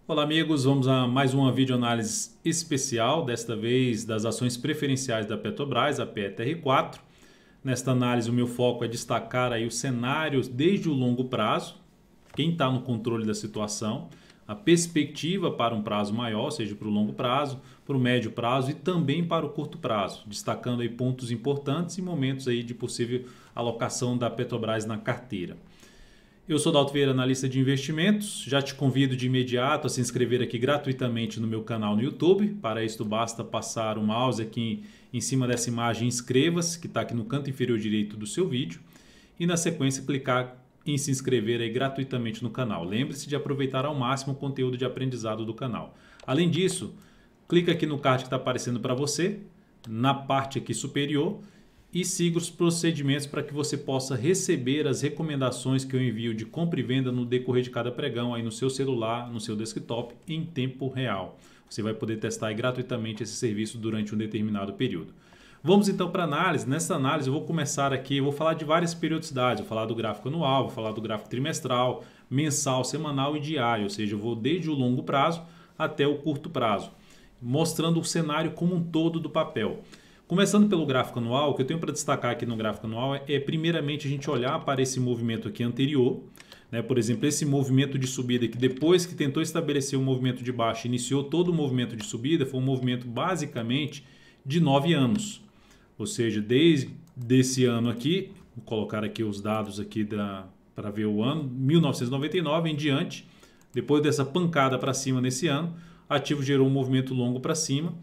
Olá amigos, vamos a mais uma videoanálise especial, desta vez das ações preferenciais da Petrobras, a PETR4. Nesta análise o meu foco é destacar aí os cenários desde o longo prazo, quem está no controle da situação, a perspectiva para um prazo maior, seja para o longo prazo, para o médio prazo e também para o curto prazo, destacando aí pontos importantes e momentos aí de possível alocação da Petrobras na carteira. Eu sou Dalto Vieira, analista de investimentos. Já te convido de imediato a se inscrever aqui gratuitamente no meu canal no YouTube. Para isso, basta passar o mouse aqui em cima dessa imagem, inscreva-se, que está aqui no canto inferior direito do seu vídeo. E na sequência, clicar em se inscrever aí gratuitamente no canal. Lembre-se de aproveitar ao máximo o conteúdo de aprendizado do canal. Além disso, clica aqui no card que está aparecendo para você, na parte aqui superior, e siga os procedimentos para que você possa receber as recomendações que eu envio de compra e venda no decorrer de cada pregão aí no seu celular, no seu desktop, em tempo real. Você vai poder testar aí gratuitamente esse serviço durante um determinado período. Vamos então para a análise. Nessa análise eu vou começar aqui, eu vou falar de várias periodicidades, vou falar do gráfico anual, vou falar do gráfico trimestral, mensal, semanal e diário, ou seja, eu vou desde o longo prazo até o curto prazo, mostrando o cenário como um todo do papel. Começando pelo gráfico anual, o que eu tenho para destacar aqui no gráfico anual é primeiramente a gente olhar para esse movimento aqui anterior, né? Por exemplo, esse movimento de subida que depois que tentou estabelecer um movimento de baixa, iniciou todo o movimento de subida, foi um movimento basicamente de 9 anos. Ou seja, desde esse ano aqui, vou colocar aqui os dados aqui para ver o ano, 1999 em diante, depois dessa pancada para cima nesse ano, ativo gerou um movimento longo para cima,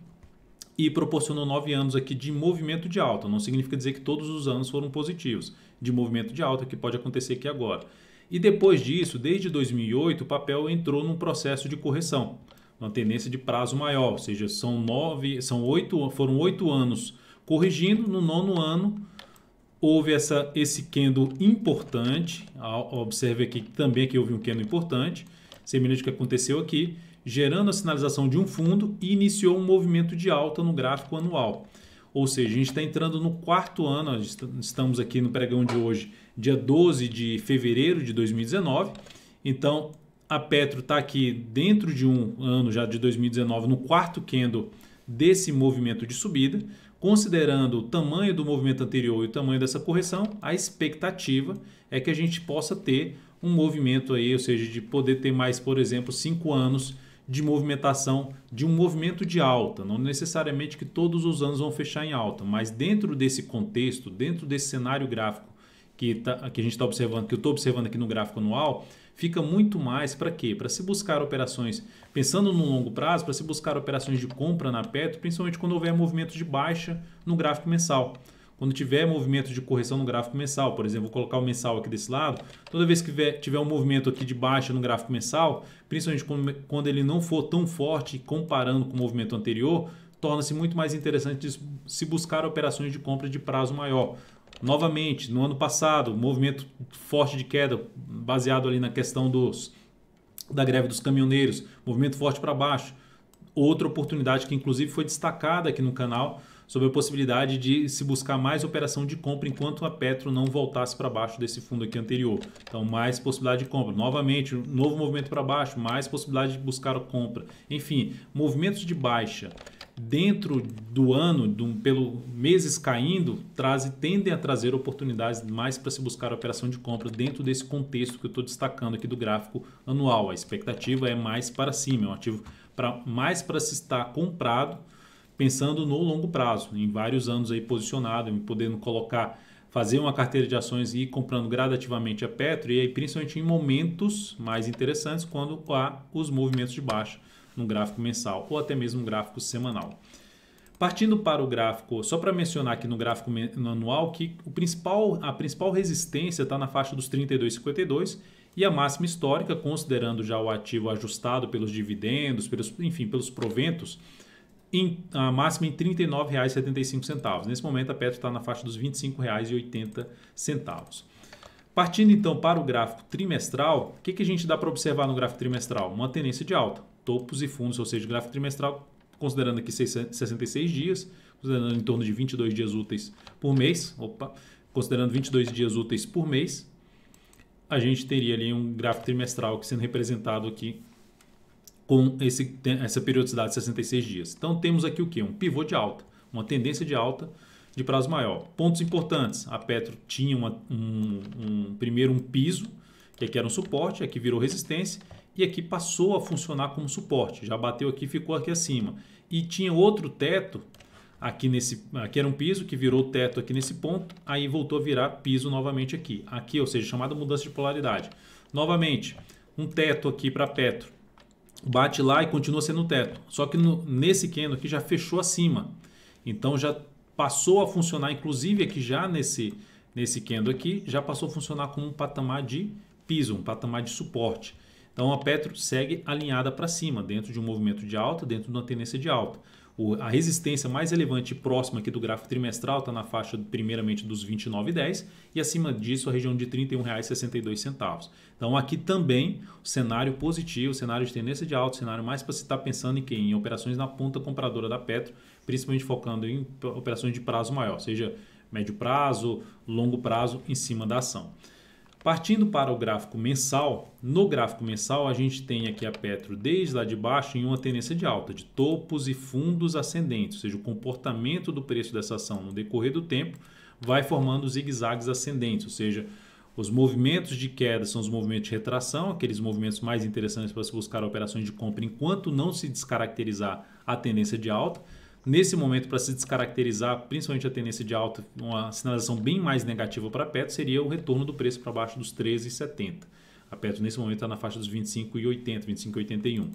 e proporcionou 9 anos aqui de movimento de alta. Não significa dizer que todos os anos foram positivos de movimento de alta, que pode acontecer aqui agora. E depois disso, desde 2008, o papel entrou num processo de correção, uma tendência de prazo maior, ou seja, foram 8 anos corrigindo. No 9º ano houve esse candle importante. Observe aqui também que houve um candle importante, semelhante ao que aconteceu aqui, gerando a sinalização de um fundo e iniciou um movimento de alta no gráfico anual. Ou seja, a gente está entrando no 4º ano, estamos aqui no pregão de hoje, dia 12 de fevereiro de 2019. Então, a Petro está aqui dentro de um ano já de 2019, no 4º candle desse movimento de subida. Considerando o tamanho do movimento anterior e o tamanho dessa correção, a expectativa é que a gente possa ter um movimento aí, ou seja, de poder ter mais, por exemplo, 5 anos de movimentação, de um movimento de alta. Não necessariamente que todos os anos vão fechar em alta, mas dentro desse contexto, dentro desse cenário gráfico que a gente está observando, que eu estou observando aqui no gráfico anual, fica muito mais para quê? Para se buscar operações, pensando no longo prazo, para se buscar operações de compra na Petro, principalmente quando houver movimento de baixa no gráfico mensal. Quando tiver movimento de correção no gráfico mensal, por exemplo, vou colocar o mensal aqui desse lado, toda vez que tiver um movimento aqui de baixa no gráfico mensal, principalmente quando ele não for tão forte comparando com o movimento anterior, torna-se muito mais interessante de se buscar operações de compra de prazo maior. Novamente, no ano passado, movimento forte de queda, baseado ali na questão da greve dos caminhoneiros, movimento forte para baixo. Outra oportunidade que inclusive foi destacada aqui no canal, sobre a possibilidade de se buscar mais operação de compra enquanto a Petro não voltasse para baixo desse fundo aqui anterior. Então, mais possibilidade de compra. Novamente, novo movimento para baixo, mais possibilidade de buscar a compra. Enfim, movimentos de baixa dentro do ano, pelo meses caindo, tendem a trazer oportunidades mais para se buscar a operação de compra dentro desse contexto que eu estou destacando aqui do gráfico anual. A expectativa é mais para cima, é um ativo mais para se estar comprado, pensando no longo prazo, em vários anos aí posicionado, em podendo fazer uma carteira de ações e ir comprando gradativamente a Petro, e aí principalmente em momentos mais interessantes, quando há os movimentos de baixa no gráfico mensal ou até mesmo no gráfico semanal. Partindo para o gráfico, só para mencionar aqui no gráfico anual que a principal resistência está na faixa dos 32,52 e a máxima histórica, considerando já o ativo ajustado pelos dividendos, pelos proventos, a máxima em R$ 39,75. Nesse momento a Petro está na faixa dos R$ 25,80. Partindo então para o gráfico trimestral, o que a gente dá para observar no gráfico trimestral? Uma tendência de alta, topos e fundos, ou seja, o gráfico trimestral, considerando aqui 66 dias, considerando em torno de 22 dias úteis por mês, considerando 22 dias úteis por mês, a gente teria ali um gráfico trimestral que sendo representado aqui com essa periodicidade de 66 dias. Então temos aqui o que? Um pivô de alta, uma tendência de alta de prazo maior. Pontos importantes, a Petro tinha primeiro um piso, que aqui era um suporte, aqui virou resistência e aqui passou a funcionar como suporte, já bateu aqui, ficou aqui acima. E tinha outro teto, aqui era um piso que virou teto aqui nesse ponto, aí voltou a virar piso novamente aqui, ou seja, chamada mudança de polaridade. Novamente, um teto aqui para Petro, bate lá e continua sendo um teto, só que nesse candle aqui já fechou acima, então já passou a funcionar, inclusive aqui já nesse candle aqui, já passou a funcionar como um patamar de piso, um patamar de suporte. Então a Petro segue alinhada para cima, dentro de um movimento de alta, dentro de uma tendência de alta. A resistência mais relevante e próxima aqui do gráfico trimestral está na faixa primeiramente dos 29,10 e acima disso a região de R$ 31,62. Então aqui também o cenário positivo, o cenário de tendência de alta, o cenário mais para se estar pensando em operações na ponta compradora da Petro, principalmente focando em operações de prazo maior, seja médio prazo, longo prazo em cima da ação. Partindo para o gráfico mensal, no gráfico mensal a gente tem aqui a Petro desde lá de baixo em uma tendência de alta, de topos e fundos ascendentes, ou seja, o comportamento do preço dessa ação no decorrer do tempo vai formando zigue-zagues ascendentes, ou seja, os movimentos de queda são os movimentos de retração, aqueles movimentos mais interessantes para se buscar operações de compra enquanto não se descaracterizar a tendência de alta. Nesse momento, para se descaracterizar, principalmente a tendência de alta, uma sinalização bem mais negativa para a Petro seria o retorno do preço para baixo dos 13,70. A Petro nesse momento está na faixa dos 25,80, 25,81.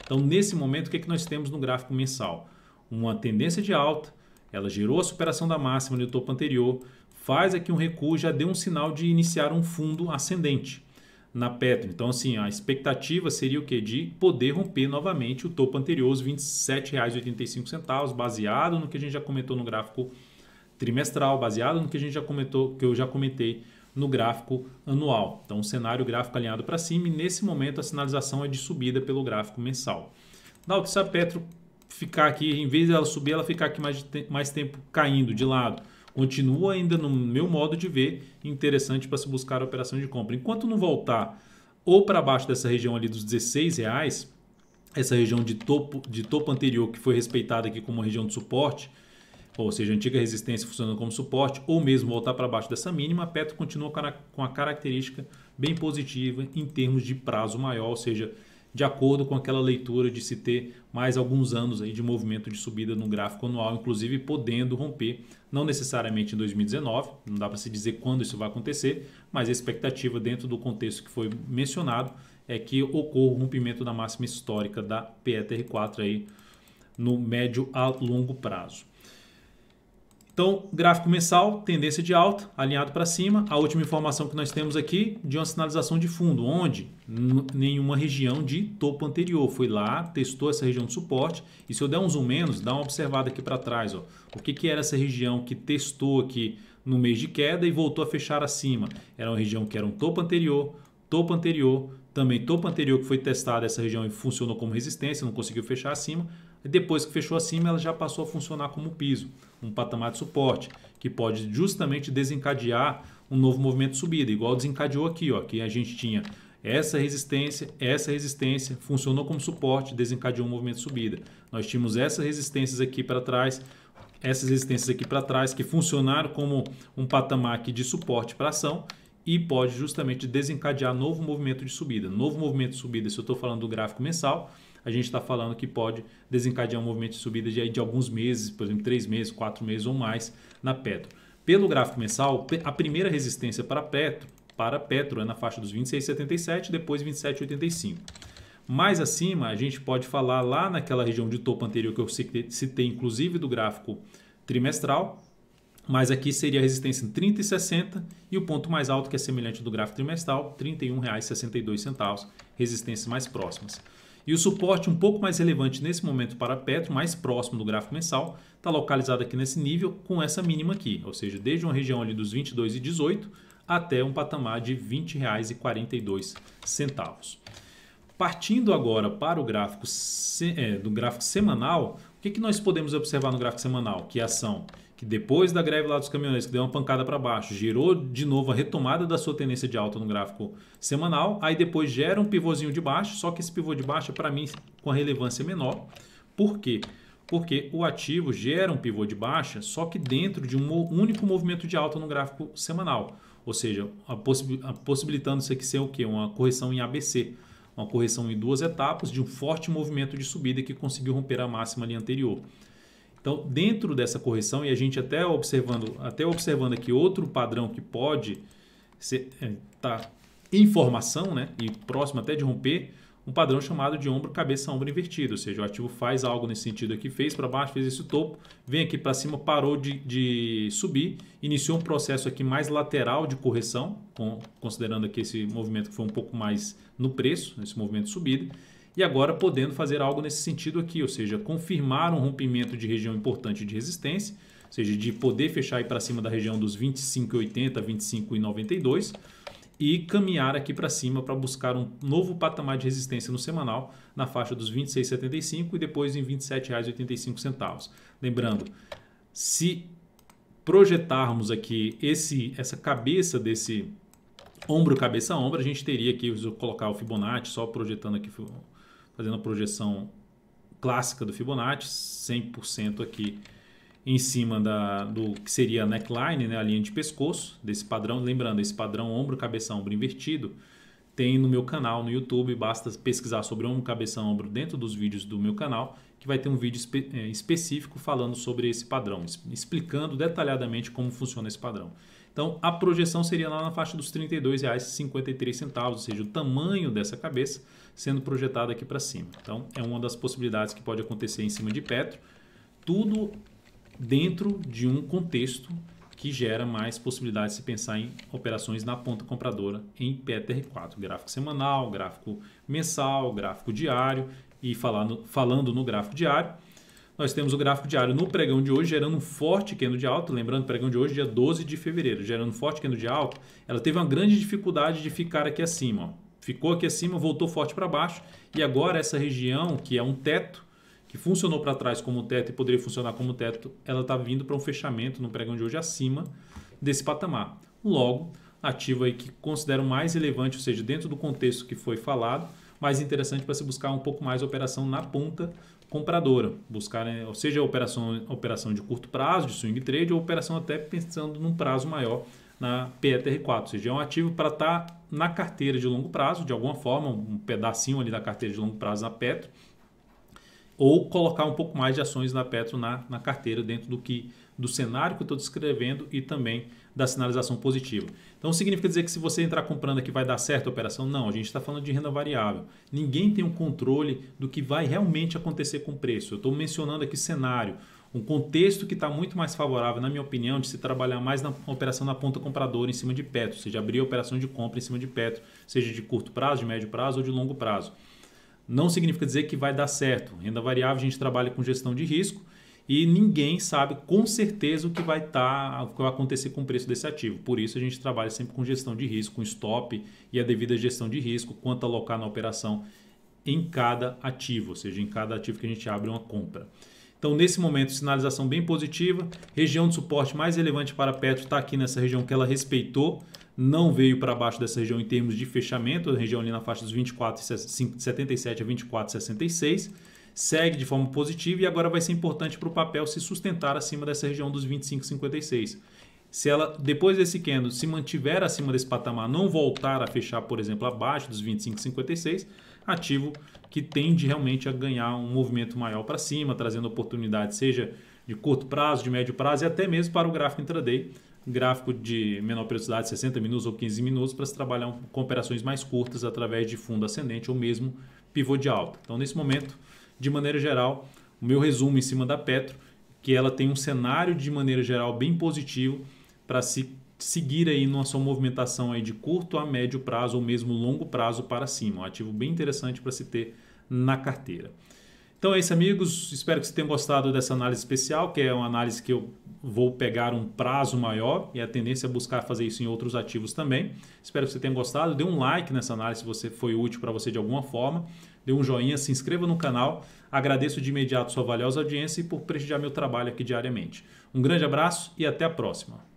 Então, nesse momento, o que nós temos no gráfico mensal? Uma tendência de alta, ela gerou a superação da máxima do topo anterior, faz aqui um recuo, já deu um sinal de iniciar um fundo ascendente na Petro. Então, assim, a expectativa seria o quê? De poder romper novamente o topo anterior, os R$ 27,85, baseado no que a gente já comentou no gráfico trimestral, baseado no que a gente já comentou, que eu já comentei no gráfico anual. Então, o cenário gráfico alinhado para cima e nesse momento a sinalização é de subida pelo gráfico mensal. Se a Petro ficar aqui, em vez dela subir, ela ficar aqui mais tempo caindo de lado, continua ainda no meu modo de ver interessante para se buscar a operação de compra. Enquanto não voltar ou para baixo dessa região ali dos R$16, essa região de topo anterior que foi respeitada aqui como uma região de suporte, ou seja, a antiga resistência funcionando como suporte, ou mesmo voltar para baixo dessa mínima, a Petro continua com a característica bem positiva em termos de prazo maior, ou seja, de acordo com aquela leitura de se ter mais alguns anos aí de movimento de subida no gráfico anual, inclusive podendo romper, não necessariamente em 2019, não dá para se dizer quando isso vai acontecer, mas a expectativa dentro do contexto que foi mencionado é que ocorra o rompimento da máxima histórica da PETR4 aí no médio a longo prazo. Então, gráfico mensal, tendência de alta, alinhado para cima. A última informação que nós temos aqui de uma sinalização de fundo, onde nenhuma região de topo anterior. Foi lá, testou essa região de suporte. E se eu der um zoom menos, dá uma observada aqui para trás. Ó. O que era essa região que testou aqui no mês de queda e voltou a fechar acima? Era uma região que era um topo anterior, também topo anterior que foi testada essa região e funcionou como resistência, não conseguiu fechar acima. E depois que fechou acima, ela já passou a funcionar como piso, um patamar de suporte, que pode justamente desencadear um novo movimento de subida, igual desencadeou aqui, ó, que a gente tinha essa resistência, funcionou como suporte, desencadeou um movimento de subida. Nós tínhamos essas resistências aqui para trás, que funcionaram como um patamar aqui de suporte para ação e pode justamente desencadear novo movimento de subida. Novo movimento de subida, se eu estou falando do gráfico mensal, a gente está falando que pode desencadear um movimento de subida de alguns meses, por exemplo, 3 meses, 4 meses ou mais na Petro. Pelo gráfico mensal, a primeira resistência para Petro é na faixa dos 26,77, depois 27,85. Mais acima, a gente pode falar lá naquela região de topo anterior que eu citei, inclusive do gráfico trimestral, mas aqui seria a resistência em 30,60 e o ponto mais alto, que é semelhante do gráfico trimestral, R$ 31,62, resistências mais próximas. E o suporte um pouco mais relevante nesse momento para a Petro, mais próximo do gráfico mensal, está localizado aqui nesse nível com essa mínima aqui, ou seja, desde uma região ali dos 22,18 até um patamar de R$ 20,42. Partindo agora para o gráfico semanal, o que nós podemos observar no gráfico semanal? Que a ação que depois da greve lá dos caminhoneiros, que deu uma pancada para baixo, gerou de novo a retomada da sua tendência de alta no gráfico semanal, aí depois gera um pivôzinho de baixo, só que esse pivô de baixo, para mim, com a relevância menor. Por quê? Porque o ativo gera um pivô de baixa, só que dentro de um único movimento de alta no gráfico semanal. Ou seja, possibilitando isso aqui ser o quê? Uma correção em ABC. Uma correção em duas etapas de um forte movimento de subida que conseguiu romper a máxima ali anterior. Então, dentro dessa correção, e a gente até observando aqui outro padrão que pode estar em formação, né, e próximo até de romper, um padrão chamado de ombro, cabeça, ombro invertido. Ou seja, o ativo faz algo nesse sentido aqui, fez para baixo, fez esse topo, vem aqui para cima, parou de subir, iniciou um processo aqui mais lateral de correção, considerando aqui esse movimento que foi um pouco mais no preço, esse movimento de subida, e agora podendo fazer algo nesse sentido aqui, ou seja, confirmar um rompimento de região importante de resistência, ou seja, de poder fechar aí para cima da região dos 25,80, 25,92 e caminhar aqui para cima para buscar um novo patamar de resistência no semanal na faixa dos 26,75 e depois em R$ 27,85. Lembrando, se projetarmos aqui essa cabeça desse ombro, cabeça, ombro, a gente teria aqui, se eu colocar o Fibonacci, só projetando aqui, fazendo a projeção clássica do Fibonacci, 100% aqui em cima do que seria a neckline, né, a linha de pescoço desse padrão. Lembrando, esse padrão ombro, cabeça, ombro invertido tem no meu canal no YouTube, basta pesquisar sobre ombro, cabeça, ombro dentro dos vídeos do meu canal, que vai ter um vídeo específico falando sobre esse padrão, explicando detalhadamente como funciona esse padrão. Então, a projeção seria lá na faixa dos R$ 32,53, ou seja, o tamanho dessa cabeça sendo projetada aqui para cima. Então, é uma das possibilidades que pode acontecer em cima de Petro. Tudo dentro de um contexto que gera mais possibilidade de se pensar em operações na ponta compradora em PETR4, gráfico semanal, gráfico mensal, gráfico diário, e falando no gráfico diário, nós temos o gráfico diário no pregão de hoje gerando um forte candle de alta, lembrando, pregão de hoje dia 12 de fevereiro, gerando um forte candle de alta, ela teve uma grande dificuldade de ficar aqui acima, ó. Ficou aqui acima, voltou forte para baixo, e agora essa região, que é um teto, que funcionou para trás como teto e poderia funcionar como teto, ela está vindo para um fechamento no pregão de hoje acima desse patamar. Logo, ativo aí que considero mais relevante, ou seja, dentro do contexto que foi falado, mais interessante para se buscar um pouco mais a operação na ponta compradora. Buscar, né, ou seja, operação de curto prazo, de swing trade, ou operação até pensando num prazo maior na PETR4. Ou seja, é um ativo para estar na carteira de longo prazo, de alguma forma, um pedacinho ali da carteira de longo prazo na Petro, ou colocar um pouco mais de ações da Petro na carteira dentro do cenário que eu estou descrevendo e também da sinalização positiva. Então significa dizer que se você entrar comprando aqui vai dar certo a operação? Não, a gente está falando de renda variável. Ninguém tem um controle do que vai realmente acontecer com o preço. Eu estou mencionando aqui cenário, um contexto que está muito mais favorável, na minha opinião, de se trabalhar mais na operação na ponta compradora em cima de Petro, ou seja, abrir a operação de compra em cima de Petro, seja de curto prazo, de médio prazo ou de longo prazo. Não significa dizer que vai dar certo. Renda variável a gente trabalha com gestão de risco e ninguém sabe com certeza o que vai acontecer com o preço desse ativo. Por isso a gente trabalha sempre com gestão de risco, com stop e a devida gestão de risco, quanto alocar na operação em cada ativo, ou seja, em cada ativo que a gente abre uma compra. Então, nesse momento, sinalização bem positiva. Região de suporte mais relevante para a Petro está aqui nessa região que ela respeitou. Não veio para baixo dessa região em termos de fechamento. A região ali na faixa dos 24,77 a 24,66. Segue de forma positiva e agora vai ser importante para o papel se sustentar acima dessa região dos 25,56. Se ela, depois desse candle, se mantiver acima desse patamar, não voltar a fechar, por exemplo, abaixo dos 25,56, ativo que tende realmente a ganhar um movimento maior para cima, trazendo oportunidade, seja de curto prazo, de médio prazo e até mesmo para o gráfico intraday, gráfico de menor periodicidade, 60 minutos ou 15 minutos, para se trabalhar com operações mais curtas através de fundo ascendente ou mesmo pivô de alta. Então, nesse momento, de maneira geral, o meu resumo em cima da Petro, que ela tem um cenário de maneira geral bem positivo para se seguir aí numa sua movimentação aí de curto a médio prazo ou mesmo longo prazo para cima. Um ativo bem interessante para se ter na carteira. Então é isso, amigos. Espero que vocês tenham gostado dessa análise especial, que é uma análise que eu vou pegar um prazo maior e a tendência é buscar fazer isso em outros ativos também. Espero que você tenha gostado. Dê um like nessa análise se você foi útil para você de alguma forma. Dê um joinha, se inscreva no canal. Agradeço de imediato sua valiosa audiência e por prestigiar meu trabalho aqui diariamente. Um grande abraço e até a próxima.